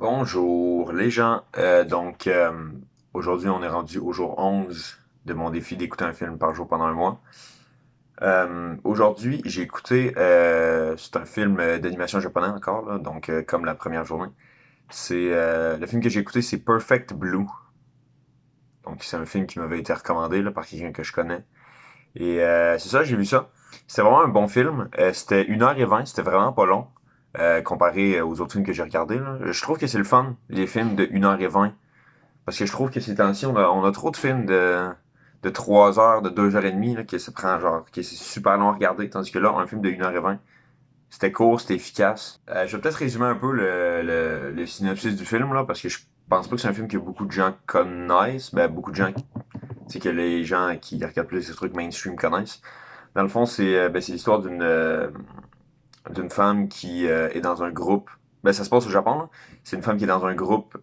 Bonjour les gens. Aujourd'hui on est rendu au jour 11 de mon défi d'écouter un film par jour pendant un mois. Aujourd'hui j'ai écouté, c'est un film d'animation japonais encore, là, comme la première journée. Le film que j'ai écouté, c'est Perfect Blue. Donc c'est un film qui m'avait été recommandé là, par quelqu'un que je connais. C'est ça, j'ai vu ça. C'était vraiment un bon film. C'était 1h20, c'était vraiment pas long. Comparé aux autres films que j'ai regardés, là. Je trouve que c'est le fun, les films de 1h20. Parce que je trouve que ces temps-ci, on a trop de films de 3 heures, de 2h30, là, que ça prend genre, que c'est super long à regarder. Tandis que là, un film de 1h20, c'était court, c'était efficace. Je vais peut-être résumer un peu le synopsis du film, là, parce que je pense pas que c'est un film que beaucoup de gens connaissent. Ben, beaucoup de gens, c'est que les gens qui regardent plus ces trucs mainstream connaissent. Dans le fond, c'est l'histoire d'une femme qui est dans un groupe. Ben, ça se passe au Japon, là. C'est une femme qui est dans un groupe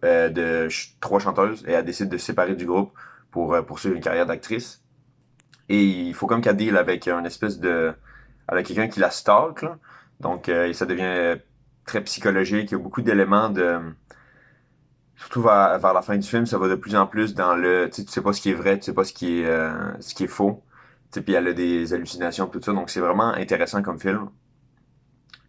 trois chanteuses et elle décide de se séparer du groupe pour poursuivre une carrière d'actrice. Et il faut comme qu'elle deal avec un espèce de... avec quelqu'un qui la stalk, là. Ça devient très psychologique. Il y a beaucoup d'éléments de... Surtout vers la fin du film, ça va de plus en plus dans le... Tu sais pas ce qui est vrai, tu sais pas ce qui est faux. Tu sais, puis elle a des hallucinations, tout ça. Donc c'est vraiment intéressant comme film.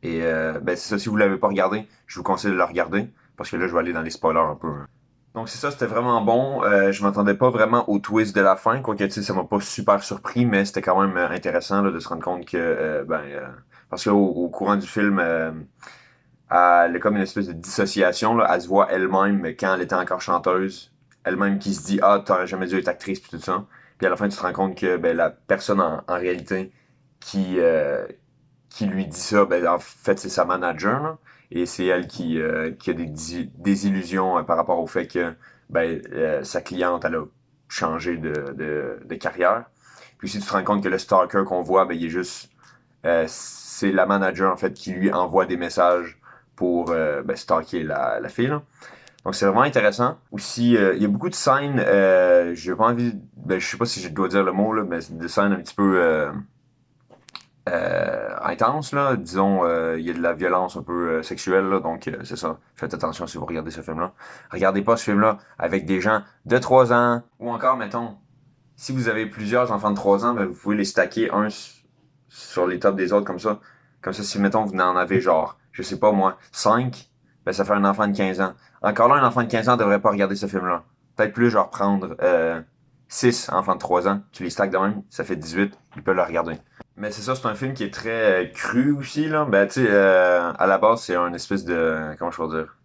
C'est ça, si vous l'avez pas regardé, je vous conseille de le regarder, parce que là, je vais aller dans les spoilers un peu, hein. Donc c'est ça, c'était vraiment bon. Je m'attendais pas vraiment au twist de la fin, quoique tu sais, ça m'a pas super surpris, mais c'était quand même intéressant là, de se rendre compte que parce qu'au courant du film, elle a comme une espèce de dissociation, là. Elle se voit elle-même quand elle était encore chanteuse, elle-même qui se dit ah t'aurais jamais dû être actrice puis tout ça. Puis à la fin tu te rends compte que la personne en réalité qui qui lui dit ça, ben en fait c'est sa manager, là, et c'est elle qui a des illusions par rapport au fait que sa cliente elle a changé de carrière. Puis si tu te rends compte que le stalker qu'on voit, ben il est juste c'est la manager en fait qui lui envoie des messages pour stalker la fille, là. Donc c'est vraiment intéressant. Aussi, il y a beaucoup de scènes, j'ai pas envie, je sais pas si je dois dire le mot là, mais des scènes un petit peu intense, là. Disons, il y a de la violence un peu sexuelle, là, c'est ça. Faites attention si vous regardez ce film-là. Regardez pas ce film-là avec des gens de 3 ans. Ou encore, mettons, si vous avez plusieurs enfants de 3 ans, ben, vous pouvez les stacker sur les tops des autres comme ça. Comme ça, si, mettons, vous en avez genre, je sais pas moi, 5, ben ça fait un enfant de 15 ans. Encore là, un enfant de 15 ans devrait pas regarder ce film-là. Peut-être plus, genre, prendre 6 enfants de 3 ans, tu les stacks de même, ça fait 18, ils peuvent le regarder. Mais c'est ça, c'est un film qui est très cru aussi, là. Ben, tu sais, à la base, c'est un espèce de... Comment je peux dire?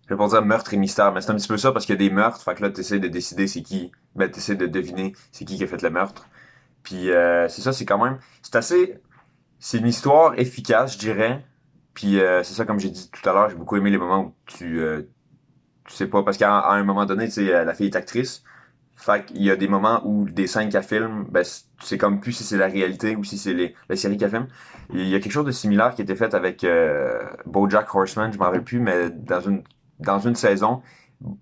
Je vais pas dire meurtre et mystère, mais c'est un petit peu ça, parce qu'il y a des meurtres, fait que là, t'essaies de décider c'est qui. Ben, t'essaies de deviner c'est qui a fait le meurtre. Puis, c'est ça, c'est quand même... C'est assez... C'est une histoire efficace, je dirais. Puis, c'est ça, comme j'ai dit tout à l'heure, j'ai beaucoup aimé les moments où tu sais pas, parce qu'à un moment donné, tu sais, la fille est actrice. Fait qu'il y a des moments où des scènes qu'elle filme, ben, c'est comme plus si c'est la réalité ou si c'est la série qu'elle filme. Il y a quelque chose de similaire qui a été fait avec BoJack Horseman, je m'en rappelle plus, mais dans une saison,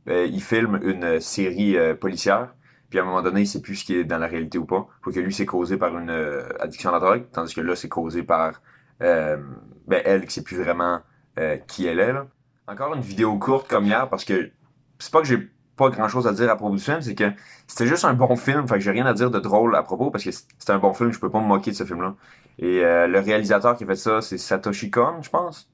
il filme une série policière. Puis à un moment donné, il sait plus ce qui est dans la réalité ou pas. Faut que lui, c'est causé par une addiction à la drogue, tandis que là, c'est causé par elle qui sait plus vraiment qui elle est, là. Encore une vidéo courte comme hier, parce que c'est pas que j'ai pas grand chose à dire à propos du film, c'est que c'était juste un bon film, fait que j'ai rien à dire de drôle à propos, parce que c'était un bon film, je peux pas me moquer de ce film-là. Et le réalisateur qui a fait ça, c'est Satoshi Kon, je pense.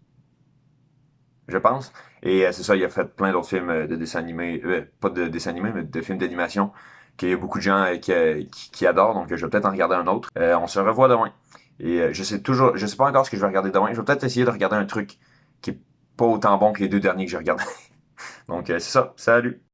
Je pense. Et c'est ça, il a fait plein d'autres films de dessins animés, pas de dessins animés, mais de films d'animation, qu'il y a beaucoup de gens qui adorent, donc je vais peut-être en regarder un autre. On se revoit demain. Et je sais pas encore ce que je vais regarder demain. Je vais peut-être essayer de regarder un truc qui est pas autant bon que les deux derniers que j'ai regardés. Donc c'est ça. Salut!